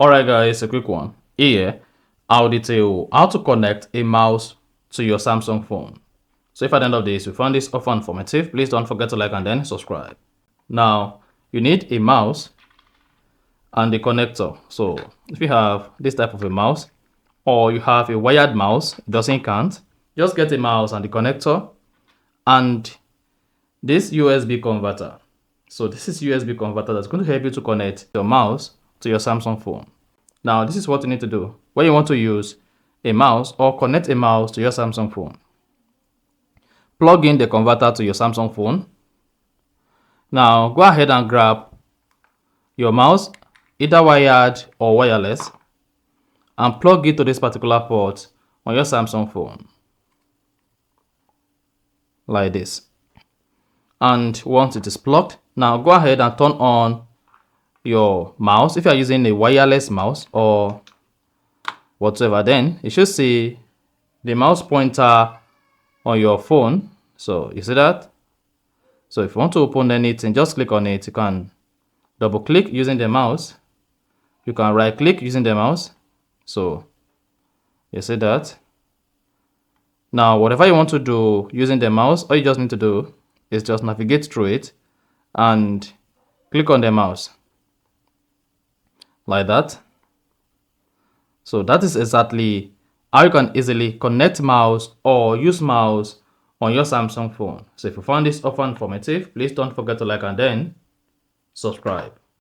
Alright guys, a quick one. Here, I'll detail how to connect a mouse to your Samsung phone. So if at the end of this you found this offer informative, please don't forget to like and then subscribe. Now, you need a mouse and the connector. So if you have this type of a mouse or you have a wired mouse, it doesn't count. Just get a mouse and the connector and this USB converter. So this is USB converter that's going to help you to connect your mouse to your Samsung phone. Now, this is what you need to do when you want to use a mouse or connect a mouse to your Samsung phone. Plug in the converter to your Samsung phone. Now, go ahead and grab your mouse, either wired or wireless, and plug it to this particular port on your Samsung phone. Like this. And once it is plugged, now go ahead and turn on your mouse. If you are using a wireless mouse or whatever, then you should see the mouse pointer on your phone. So you see that? So if you want to open anything, just click on it. You can double click using the mouse. You can right click using the mouse. So you see that? Now whatever you want to do using the mouse, all you just need to do is just navigate through it and click on the mouse. Like that. So that is exactly how you can easily connect mouse or use mouse on your Samsung phone. So if you found this offer informative, please don't forget to like and then subscribe.